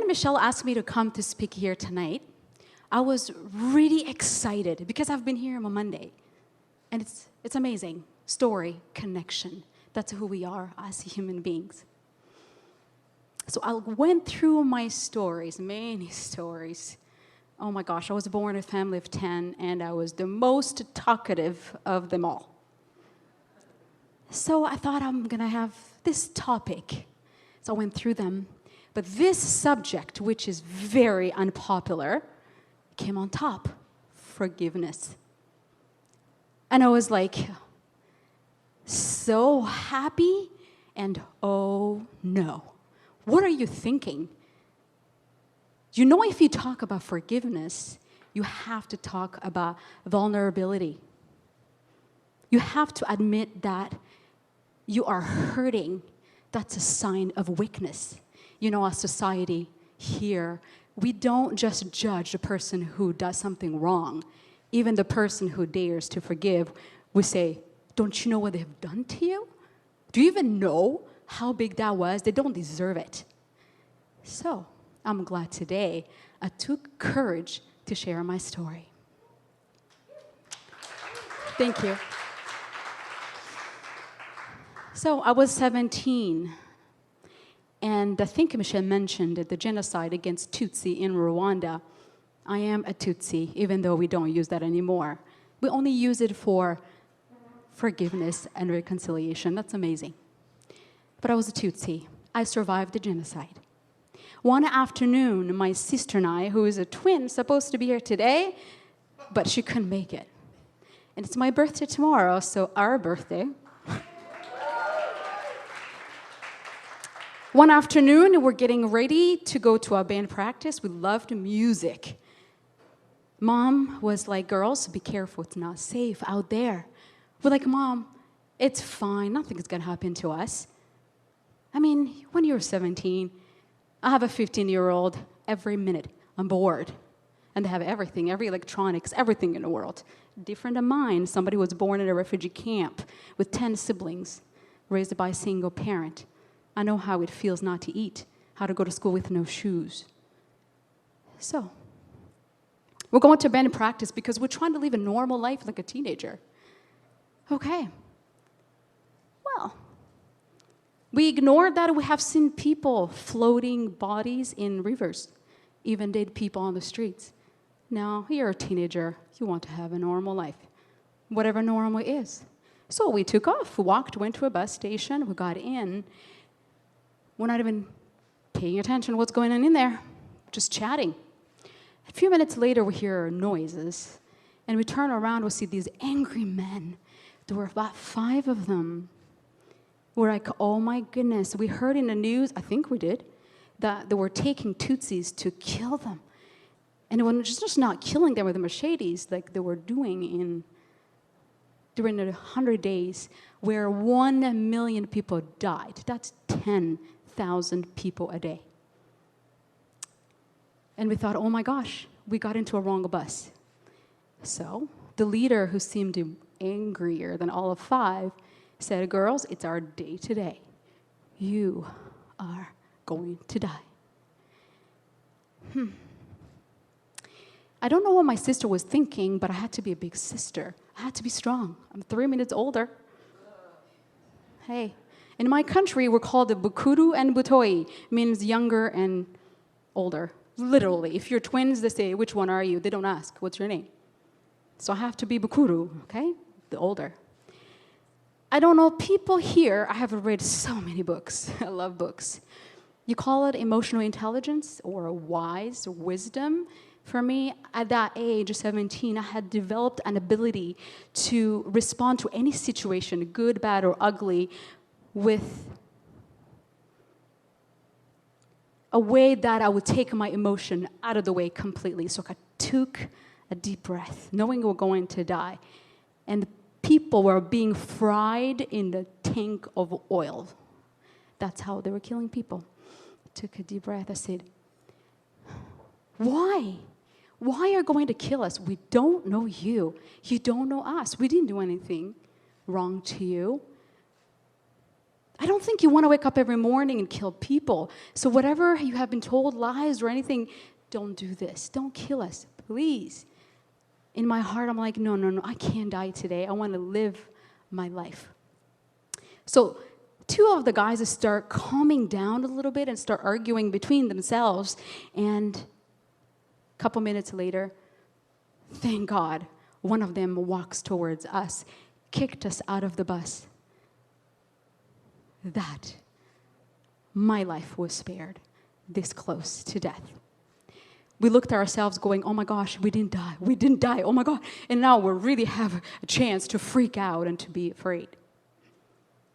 Michelle asked me to come to speak here tonight, I was really excited because I've been here on a Monday. And it's amazing. Story, connection. That's who we are as human beings. So I went through my stories, many stories. Oh my gosh, I was born in a family of 10, and I was the most talkative of them all. So I thought I'm going to have this topic. So I went through them. But this subject, which is very unpopular, came on top. Forgiveness. And I was like, so happy, and oh no. What are you thinking? You know, if you talk about forgiveness, you have to talk about vulnerability. You have to admit that you are hurting. That's a sign of weakness. You know, our society here, we don't just judge the person who does something wrong. Even the person who dares to forgive, we say, don't you know what they've done to you? Do you even know how big that was? They don't deserve it. So, I'm glad today I took courage to share my story. Thank you. So, I was 17. And I think Michelle mentioned the genocide against Tutsi in Rwanda. I am a Tutsi, even though we don't use that anymore. We only use it for forgiveness and reconciliation. That's amazing. But I was a Tutsi. I survived the genocide. One afternoon, my sister and I, who is a twin, supposed to be here today, but she couldn't make it. And it's my birthday tomorrow, so our birthday. One afternoon, we're getting ready to go to our band practice. We loved music. Mom was like, girls, be careful, it's not safe out there. We're like, Mom, it's fine, nothing's gonna happen to us. I mean, when you're 17, I have a 15-year-old every minute. I'm bored. And they have everything, every electronics, everything in the world. Different than mine. Somebody was born in a refugee camp with 10 siblings, raised by a single parent. I know how it feels not to eat, how to go to school with no shoes. So, we're going to band practice because we're trying to live a normal life like a teenager. Okay. Well, we ignored that. We have seen people floating bodies in rivers, even dead people on the streets. Now, you're a teenager. You want to have a normal life, whatever normal is. So we took off. We walked, went to a bus station. We got in. We're not even paying attention to what's going on in there, just chatting. A few minutes later, we hear noises, and we turn around, we see these angry men. There were about 5 of them. We're like, oh my goodness. We heard in the news, I think we did, that they were taking Tutsis to kill them. And it was just not killing them with the machetes like they were doing during the 100 days where 1 million people died. That's 10,000 people a day. And we thought, oh my gosh, we got into a wrong bus. So the leader, who seemed angrier than all of 5, said, girls, it's our day today. You are going to die. I don't know what my sister was thinking, but I had to be a big sister. I had to be strong. I'm 3 minutes older. Hey, in my country, we're called the Bukuru and Butoi, means younger and older. Literally, if you're twins, they say, which one are you? They don't ask, what's your name? So I have to be Bukuru, okay? The older. I don't know, people here, I have read so many books. I love books. You call it emotional intelligence or wise wisdom. For me, at that age, 17, I had developed an ability to respond to any situation, good, bad, or ugly, with a way that I would take my emotion out of the way completely. So I took a deep breath, knowing we're going to die. And the people were being fried in the tank of oil. That's how they were killing people. I took a deep breath. I said, why? Why are you going to kill us? We don't know you. You don't know us. We didn't do anything wrong to you. I don't think you want to wake up every morning and kill people. So whatever you have been told, lies or anything, don't do this. Don't kill us, please. In my heart, I'm like, no, I can't die today. I want to live my life. So 2 of the guys start calming down a little bit and start arguing between themselves. And a couple minutes later, thank God, one of them walks towards us, kicked us out of the bus. That my life was spared this close to death. We looked at ourselves going, oh my gosh, we didn't die, oh my God. And now we really have a chance to freak out and to be afraid.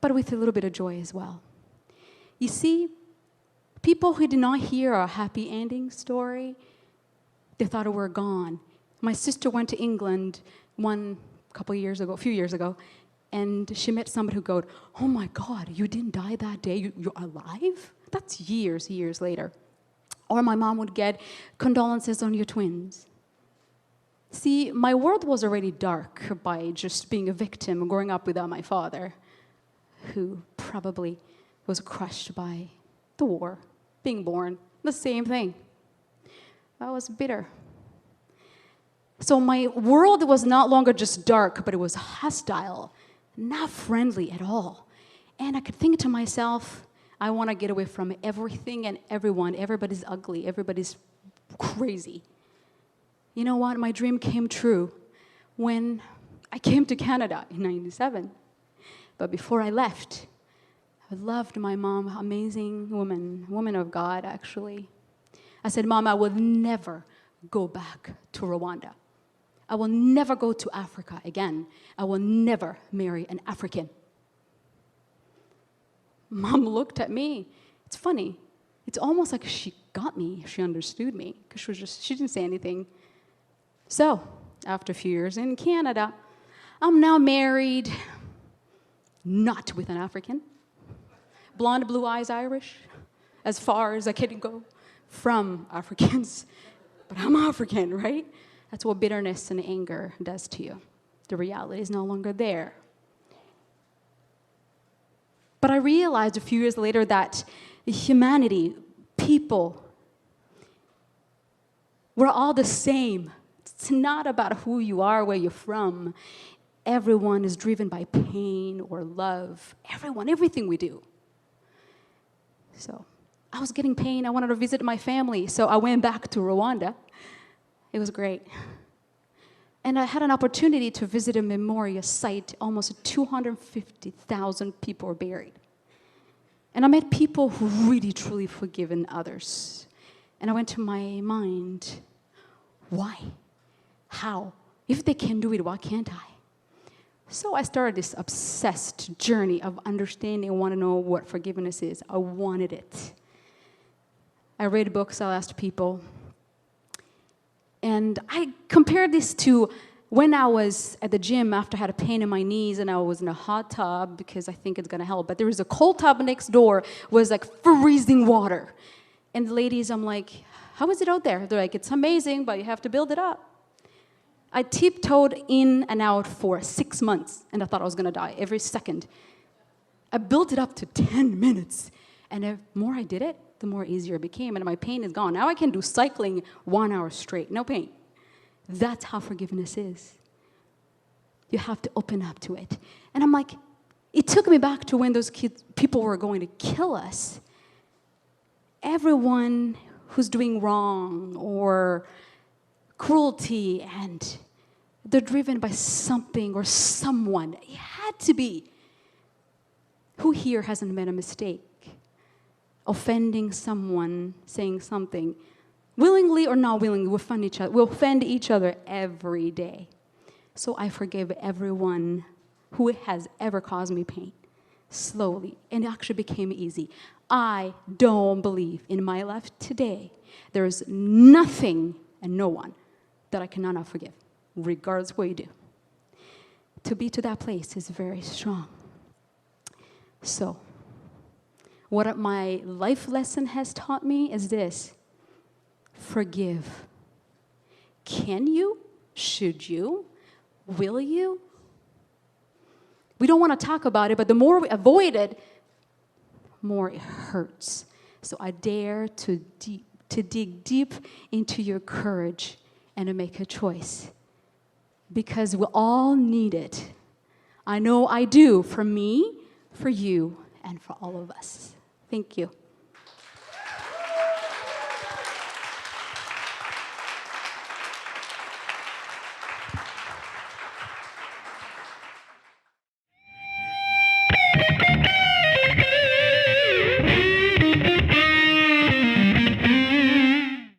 But with a little bit of joy as well. You see, people who did not hear our happy ending story, they thought we were gone. My sister went to England a few years ago, and she met somebody who goes, oh my God, you didn't die that day, you're alive? That's years later. Or my mom would get condolences on your twins. See, my world was already dark by just being a victim growing up without my father, who probably was crushed by the war, being born, the same thing. I was bitter. So my world was not longer just dark, but it was hostile, not friendly at all. And I could think to myself, I want to get away from everything and everyone. Everybody's ugly. Everybody's crazy. You know what? My dream came true when I came to Canada in '97. But before I left, I loved my mom, amazing woman of God, actually. I said, Mom, I will never go back to Rwanda. I will never go to Africa again. I will never marry an African. Mom looked at me. It's funny. It's almost like she got me. She understood me because she didn't say anything. So, after a few years in Canada, I'm now married, not with an African. Blonde, blue eyes, Irish, as far as I can go from Africans. But I'm African, right? That's what bitterness and anger does to you. The reality is no longer there. But I realized a few years later that humanity, people, we're all the same. It's not about who you are, where you're from. Everyone is driven by pain or love. Everything we do. So I was getting pain. I wanted to visit my family. So I went back to Rwanda. It was great. And I had an opportunity to visit a memorial site. Almost 250,000 people were buried. And I met people who really, truly forgiven others. And I went to my mind, why? How? If they can do it, why can't I? So I started this obsessed journey of understanding. I want to know what forgiveness is. I wanted it. I read books, I asked people. And I compared this to when I was at the gym after I had a pain in my knees and I was in a hot tub because I think it's going to help. But there was a cold tub next door, was like freezing water. And the ladies, I'm like, how is it out there? They're like, it's amazing, but you have to build it up. I tiptoed in and out for 6 months, and I thought I was going to die every second. I built it up to 10 minutes. And the more I did it, the more easier it became, and my pain is gone. Now I can do cycling 1 hour straight, no pain. That's how forgiveness is. You have to open up to it. And I'm like, it took me back to when those people were going to kill us. Everyone who's doing wrong or cruelty, and they're driven by something or someone. It had to be. Who here hasn't made a mistake? Offending someone, saying something, willingly or not willingly, we'll offend each other every day. So I forgive everyone who has ever caused me pain, slowly, and it actually became easy. I don't believe in my life today there is nothing and no one that I cannot forgive, regardless of what you do. To be to that place is very strong. So, what my life lesson has taught me is this: forgive. Can you? Should you? Will you? We don't want to talk about it, but the more we avoid it, more it hurts. So I dare to dig deep into your courage and to make a choice. Because we all need it. I know I do, for me, for you, and for all of us. Thank you.